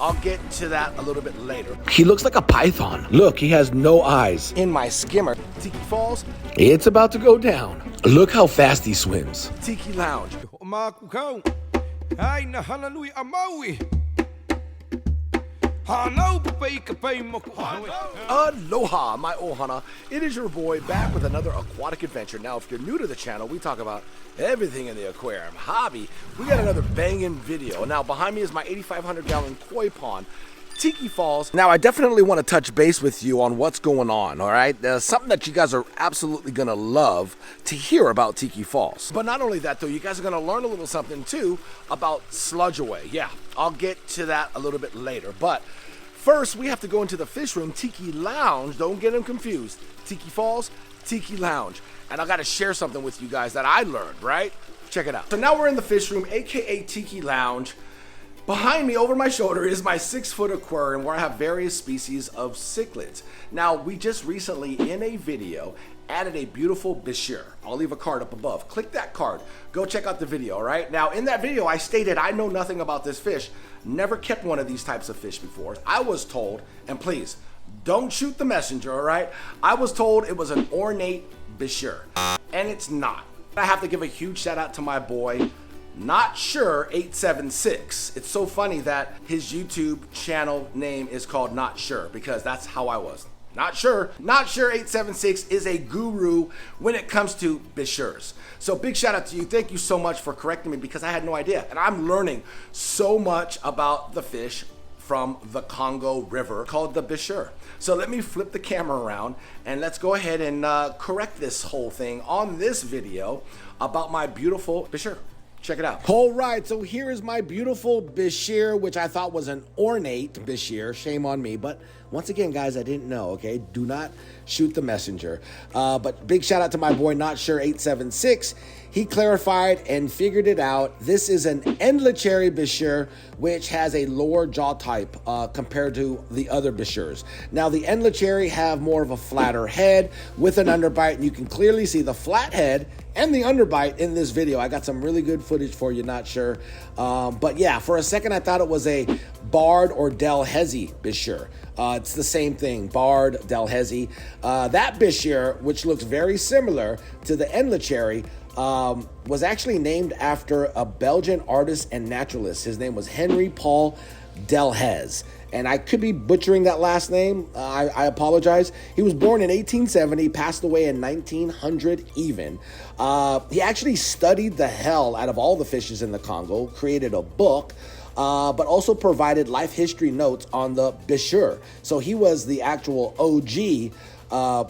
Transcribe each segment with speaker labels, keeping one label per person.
Speaker 1: I'll get to that a little bit later.
Speaker 2: He looks like a python. Look, he has no eyes.
Speaker 1: In my skimmer, Tiki Falls,
Speaker 2: It's about to go down. Look how fast he swims.
Speaker 1: Tiki Lounge.
Speaker 3: Hana Hui A Maui.
Speaker 1: Aloha, my ohana. It is your boy back with another aquatic adventure. Now, if you're new to the channel, we talk about everything in the aquarium hobby. We got another banging video. Now, behind me is my 8,500-gallon koi pond, Tiki Falls. Now, I definitely want to touch base with you on what's going on, all right? Something that you guys are absolutely going to love to hear about Tiki Falls. But not only that, though, you guys are going to learn a little something, too, about Sludge Away. Yeah, I'll get to that a little bit later. But first, we have to go into the fish room, Tiki Lounge. Don't get them confused. Tiki Falls, Tiki Lounge. And I got to share something with you guys that I learned, right? Check it out. So now we're in the fish room, aka Tiki Lounge. Behind me, over my shoulder, is my 6-foot aquarium where I have various species of cichlids. Now, we just recently, in a video, added a beautiful Bichir. I'll leave a card up above. Click that card. Go check out the video, all right? Now, in that video, I stated I know nothing about this fish. Never kept one of these types of fish before. I was told, and please, don't shoot the messenger, all right? I was told it was an ornate Bichir, and it's not. I have to give a huge shout out to my boy, Not Sure 876. It's so funny that his YouTube channel name is called Not Sure, because that's how I was. Not Sure 876 is a guru when it comes to Bichirs. So big shout out to you. Thank you so much for correcting me, because I had no idea. And I'm learning so much about the fish from the Congo River called the Bichir. So let me flip the camera around and let's go ahead and correct this whole thing on this video about my beautiful Bichir. Check it out. All right, so here is my beautiful Bichir, which I thought was an ornate Bichir. Shame on me, but once again, guys, I didn't know, okay? Do not shoot the messenger. But big shout out to my boy, Not Sure 876. He clarified and figured it out. This is an Endlicheri Bichir, which has a lower jaw type compared to the other Bichirs. Now, the Endlicheri have more of a flatter head with an underbite, and you can clearly see the flat head and the underbite in this video. I got some really good footage for you, Not Sure. But yeah, for a second, I thought it was a barred or Delhaize Bichir. It's the same thing, barred, Delhaize. That Bichir, which looks very similar to the Endlicheri, was actually named after a Belgian artist and naturalist. His name was Henry Paul Delhaize. And I could be butchering that last name. I apologize. He was born in 1870, passed away in 1900 even. He actually studied the hell out of all the fishes in the Congo, created a book, but also provided life history notes on the Bichir. So he was the actual OG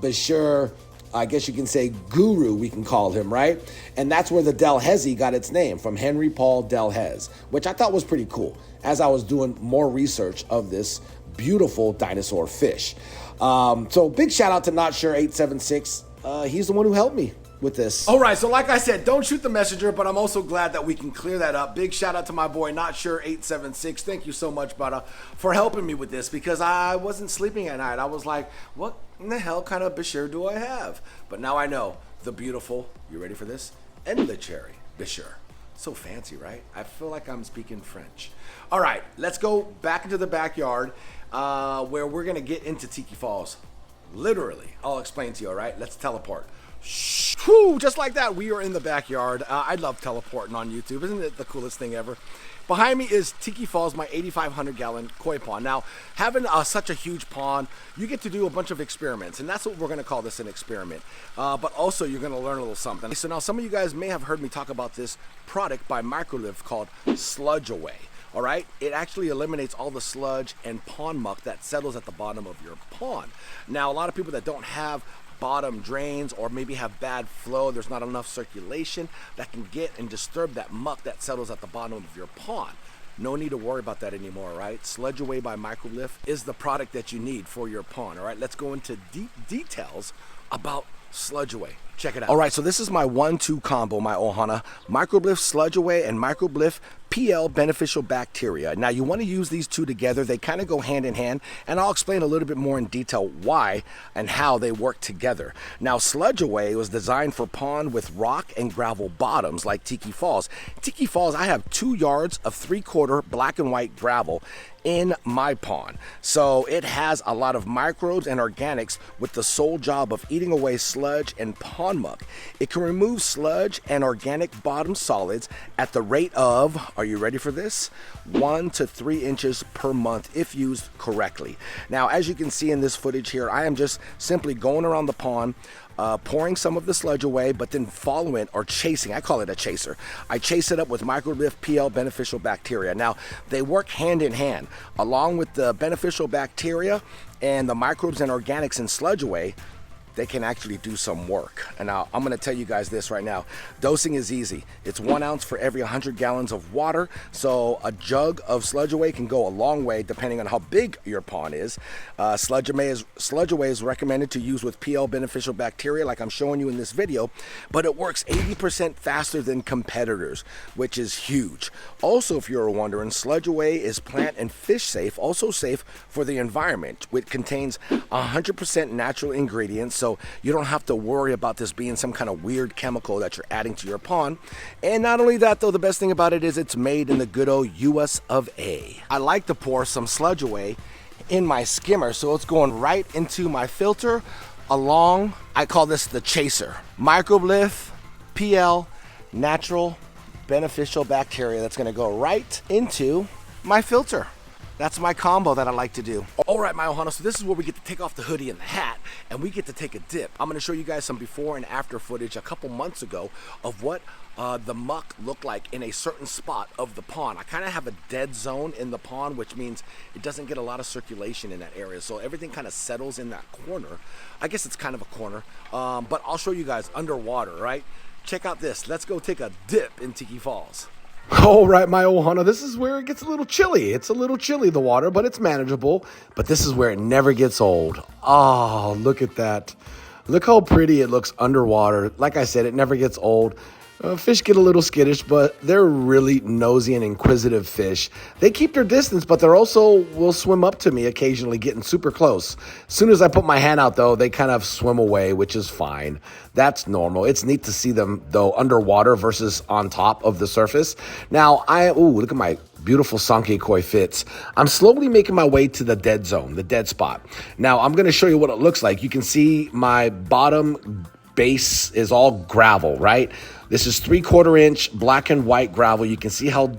Speaker 1: Bichir, I guess you can say guru, we can call him, right? And that's where the Delhaize got its name, from Henry Paul Delhaize, which I thought was pretty cool as I was doing more research of this beautiful dinosaur fish. So big shout out to Not Sure 876. He's the one who helped me with this. All right, so like I said, don't shoot the messenger, but I'm also glad that we can clear that up. Big shout out to my boy, Not Sure 876. Thank you so much, brother, for helping me with this, because I wasn't sleeping at night. I was like, what in the hell kind of Bichir do I have? But now I know, the beautiful, you ready for this? Endlicheri Bichir. So fancy, right? I feel like I'm speaking French. All right, let's go back into the backyard where we're gonna get into Tiki Falls. Literally, I'll explain to you, all right? Let's teleport. Whew, just like that, we are in the backyard. I love teleporting on YouTube. Isn't it the coolest thing ever? Behind me is Tiki Falls, my 8,500-gallon koi pond. Now, having such a huge pond, you get to do a bunch of experiments, and that's what we're going to call this, an experiment. But also, you're going to learn a little something. So now, some of you guys may have heard me talk about this product by MICROBE-LIFT called Sludge Away. All right, it actually eliminates all the sludge and pond muck that settles at the bottom of your pond. Now, a lot of people that don't have bottom drains, or maybe have bad flow, there's not enough circulation, that can get and disturb that muck that settles at the bottom of your pond. No need to worry about that anymore, right? Sludge Away by MICROBE-LIFT is the product that you need for your pond. All right, let's go into deep details about Sludge Away. Check it out. All right, so this is my 1-2 combo, my Ohana. MICROBE-LIFT Sludge Away and MICROBE-LIFT PL beneficial bacteria. Now you want to use these two together. They kind of go hand in hand, and I'll explain a little bit more in detail why and how they work together. Now Sludge Away was designed for pond with rock and gravel bottoms like Tiki Falls. Tiki Falls, I have 2 yards of 3/4 black and white gravel in my pond. So it has a lot of microbes and organics with the sole job of eating away sludge and pond muck. It can remove sludge and organic bottom solids at the rate of, are you ready for this? 1 to 3 inches per month if used correctly. Now, as you can see in this footage here, I am just simply going around the pond, pouring some of the sludge away, but then following or chasing, I call it a chaser. I chase it up with MICROBE-LIFT PL beneficial bacteria. Now, they work hand in hand. Along with the beneficial bacteria and the microbes and organics in Sludge Away, they can actually do some work. And now I'm gonna tell you guys this right now. Dosing is easy. It's 1 ounce for every 100 gallons of water. So a jug of Sludge Away can go a long way depending on how big your pond is. Sludge Away is recommended to use with PL beneficial bacteria like I'm showing you in this video, but it works 80% faster than competitors, which is huge. Also, if you're wondering, Sludge Away is plant and fish safe, also safe for the environment. It contains 100% natural ingredients, so you don't have to worry about this being some kind of weird chemical that you're adding to your pond. And not only that though, the best thing about it is it's made in the good old US of A. I like to pour some Sludge Away in my skimmer, so it's going right into my filter along, I call this the chaser. MICROBE-LIFT PL natural beneficial bacteria that's gonna go right into my filter. That's my combo that I like to do. All right, my Ohana, so this is where we get to take off the hoodie and the hat, and we get to take a dip. I'm gonna show you guys some before and after footage a couple months ago of what the muck looked like in a certain spot of the pond. I kind of have a dead zone in the pond, which means it doesn't get a lot of circulation in that area. So everything kind of settles in that corner. I guess it's kind of a corner, but I'll show you guys underwater, right? Check out this. Let's go take a dip in Tiki Falls.
Speaker 2: All right, my Ohana, this is where it gets a little chilly. It's a little chilly, the water, but it's manageable. But this is where it never gets old. Oh, look at that. Look how pretty it looks underwater. Like I said, it never gets old. Fish get a little skittish, but they're really nosy and inquisitive fish. They keep their distance, but they're also will swim up to me occasionally, getting super close. As soon as I put my hand out, though, they kind of swim away, which is fine. That's normal. It's neat to see them, though, underwater versus on top of the surface. Now, look at my beautiful Sanke koi fits. I'm slowly making my way to the dead zone, the dead spot. Now, I'm going to show you what it looks like. You can see my bottom base is all gravel, right? This is 3/4 inch black and white gravel. You can see how,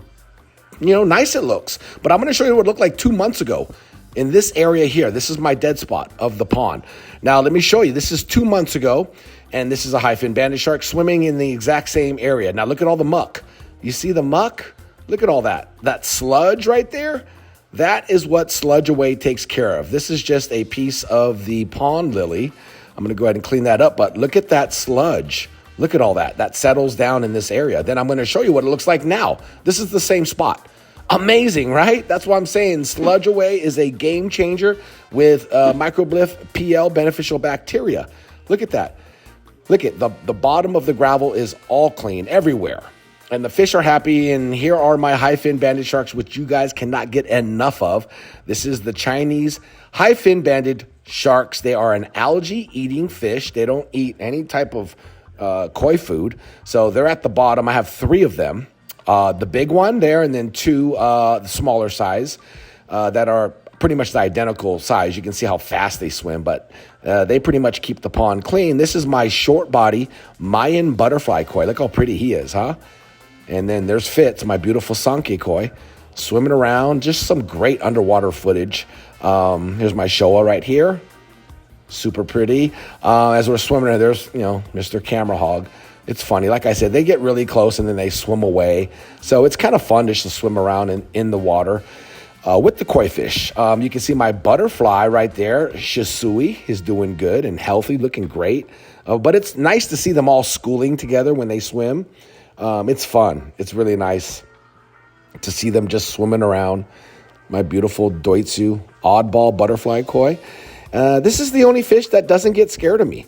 Speaker 2: nice it looks. But I'm going to show you what it looked like 2 months ago in this area here. This is my dead spot of the pond. Now, let me show you. This is 2 months ago, and this is a high-fin banded shark swimming in the exact same area. Now, look at all the muck. You see the muck? Look at all that. That sludge right there? That is what Sludge Away takes care of. This is just a piece of the pond lily. I'm going to go ahead and clean that up, but look at that sludge. Look at all that. That settles down in this area. Then I'm going to show you what it looks like now. This is the same spot. Amazing, right? That's why I'm saying Sludge Away is a game changer with MICROBE-LIFT PL beneficial bacteria. Look at that. Look at the bottom of the gravel is all clean everywhere. And the fish are happy, and here are my high-fin banded sharks, which you guys cannot get enough of. This is the Chinese high-fin banded sharks. They are an algae-eating fish. They don't eat any type of koi food. So they're at the bottom. I have 3 of them. The big one there, and then 2 the smaller size that are pretty much the identical size. You can see how fast they swim, but they pretty much keep the pond clean. This is my short body Mayan butterfly koi. Look how pretty he is, huh? And then there's Fitz, my beautiful Sanke koi, swimming around. Just some great underwater footage. Here's my Showa right here. Super pretty. As we're swimming there, there's, Mr. Camera Hog. It's funny. Like I said, they get really close and then they swim away. So it's kind of fun just to swim around in the water with the koi fish. You can see my butterfly right there. Shisui is doing good and healthy, looking great. But it's nice to see them all schooling together when they swim. It's fun. It's really nice to see them just swimming around. My beautiful Doitsu oddball butterfly koi. This is the only fish that doesn't get scared of me.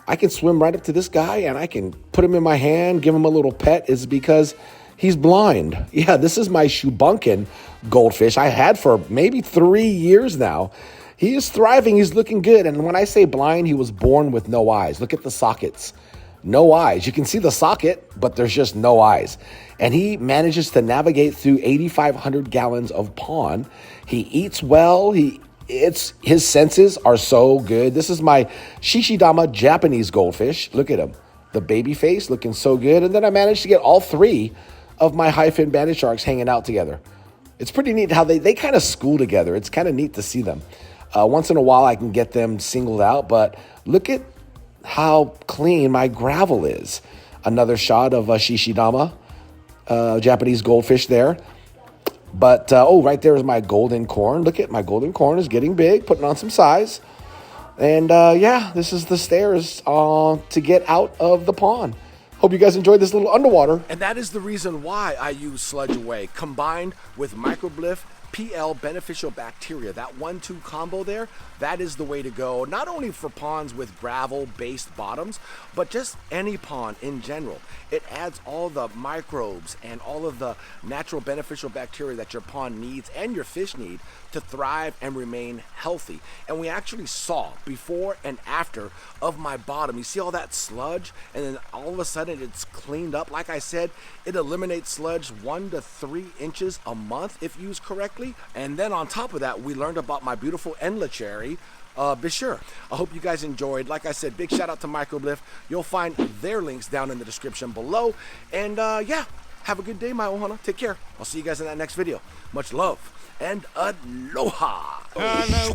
Speaker 2: I can swim right up to this guy and I can put him in my hand, give him a little pet, is because he's blind. Yeah, this is my Shubunkin goldfish I had for maybe 3 years now. He is thriving. He's looking good. And when I say blind, he was born with no eyes. Look at the sockets. No eyes. You can see the socket, but there's just no eyes. And he manages to navigate through 8,500 gallons of pond. He eats well. His senses are so good. This is my Shishidama Japanese goldfish. Look at him. The baby face looking so good. And then I managed to get all 3 of my high-fin banded sharks hanging out together. It's pretty neat how they kind of school together. It's kind of neat to see them. Once in a while, I can get them singled out, but look at how clean my gravel is. Another shot of a Shishidama, Japanese goldfish there. But, right there is my golden corn. Look at my golden corn is getting big, putting on some size. And, this is the stairs to get out of the pond. Hope you guys enjoyed this little underwater.
Speaker 1: And that is the reason why I use Sludge Away, combined with MICROBE-LIFT PL beneficial bacteria. That 1-2 combo there, that is the way to go, not only for ponds with gravel-based bottoms, but just any pond in general. It adds all the microbes and all of the natural beneficial bacteria that your pond needs and your fish need to thrive and remain healthy. And we actually saw before and after of my bottom. You see all that sludge, and then all of a sudden it's cleaned up. Like I said, it eliminates sludge 1 to 3 inches a month if used correctly. And then on top of that, we learned about my beautiful endless cherry, Bichir. I hope you guys enjoyed. Like I said, big shout out to MICROBE-LIFT. You'll find their links down in the description below. And have a good day, my ohana. Take care. I'll see you guys in that next video. Much love and aloha.
Speaker 3: Hana